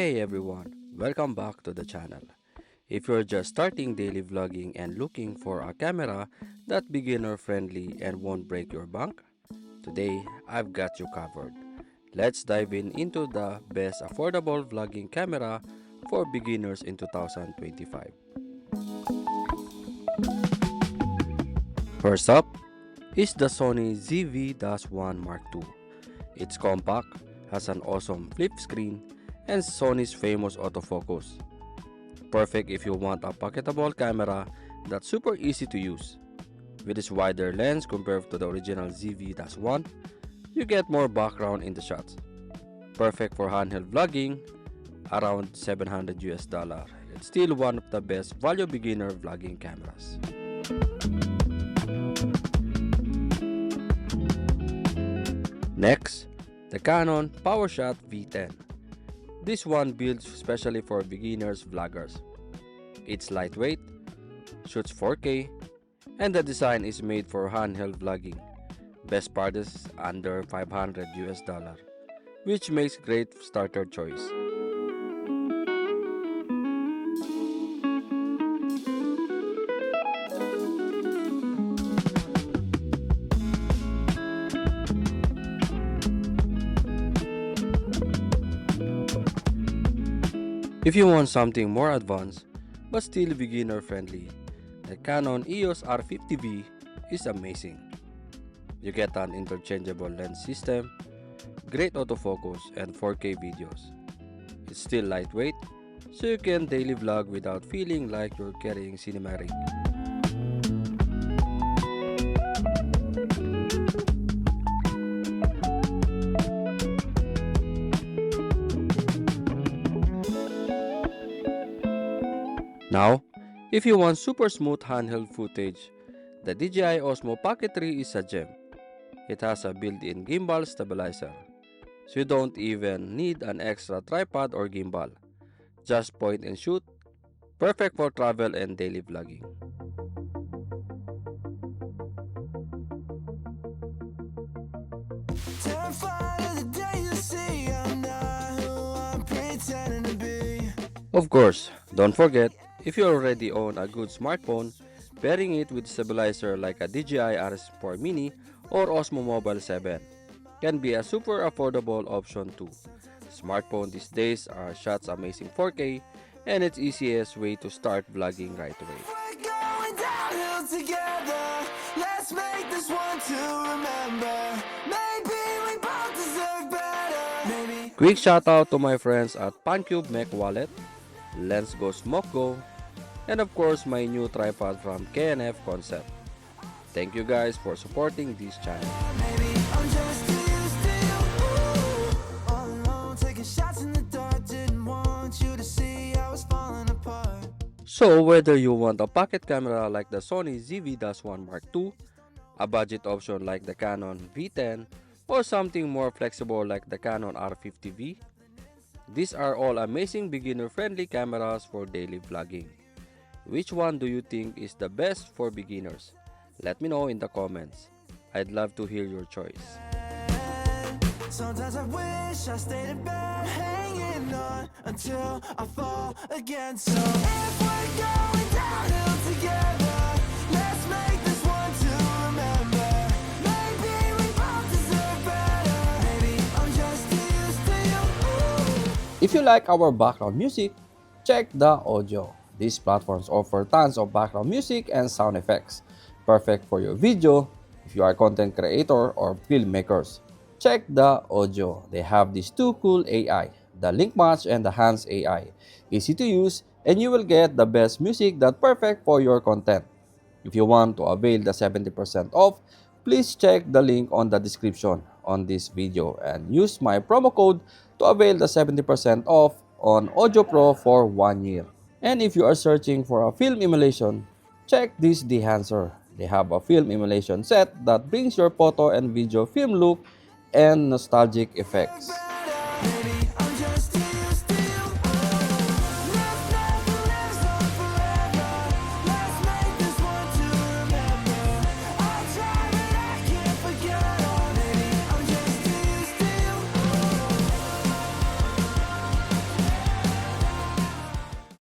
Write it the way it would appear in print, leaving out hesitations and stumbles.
Hey everyone, welcome back to the channel. If you're just starting daily vlogging and looking for a camera that's beginner friendly and won't break your bank, today I've got you covered. Let's dive into the best affordable vlogging camera for beginners in 2025. First up is the Sony ZV-1 II. It's compact, has an awesome flip screen, and Sony's famous autofocus. Perfect if you want a pocketable camera that's super easy to use. With its wider lens compared to the original ZV-1, you get more background in the shots. Perfect for handheld vlogging, around $700. It's still one of the best value beginner vlogging cameras. Next, the Canon PowerShot V10. This one built specially for beginners vloggers. It's lightweight, shoots 4K, and the design is made for handheld vlogging. Best part is under $500, which makes great starter choice. If you want something more advanced but still beginner friendly, the Canon EOS R50 V is amazing. You get an interchangeable lens system, great autofocus, and 4K videos. It's still lightweight, so you can daily vlog without feeling like you're carrying cinematic. Now, if you want super smooth handheld footage, the DJI Osmo Pocket 3 is a gem. It has a built-in gimbal stabilizer, so you don't even need an extra tripod or gimbal. Just point and shoot, perfect for travel and daily vlogging. Of course, don't forget, if you already own a good smartphone, pairing it with stabilizer like a DJI RS4 Mini or Osmo Mobile 7 can be a super affordable option too. Smartphones these days are shots amazing 4K, and it's easiest way to start vlogging right away. Quick shout out to my friends at Puncube Mech Wallet, Lens Go Smoke Go, and of course my new tripod from KNF Concept. Thank you guys for supporting this channel. So whether you want a pocket camera like the Sony ZV-1 II, a budget option like the Canon V10, or something more flexible like the Canon R50V, these are all amazing beginner-friendly cameras for daily vlogging. Which one do you think is the best for beginners? Let me know in the comments. I'd love to hear your choice. Sometimes I wish I stayed in bed, hanging on until I fall again. So if we're going downhill together, let's make this one to remember. Maybe we both deserve better. Maybe I'm just used to you. If you like our background music, check the audio. These platforms offer tons of background music and sound effects, perfect for your video if you are a content creator or filmmakers. Check the audio. They have these two cool AI, the Link Match and the Hands AI. Easy to use, and you will get the best music that's perfect for your content. If you want to avail the 70% off, please check the link on the description on this video and use my promo code to avail the 70% off on Audio Pro for 1 year. And if you are searching for a film emulation, check this Dehancer. They have a film emulation set that brings your photo and video film look and nostalgic effects.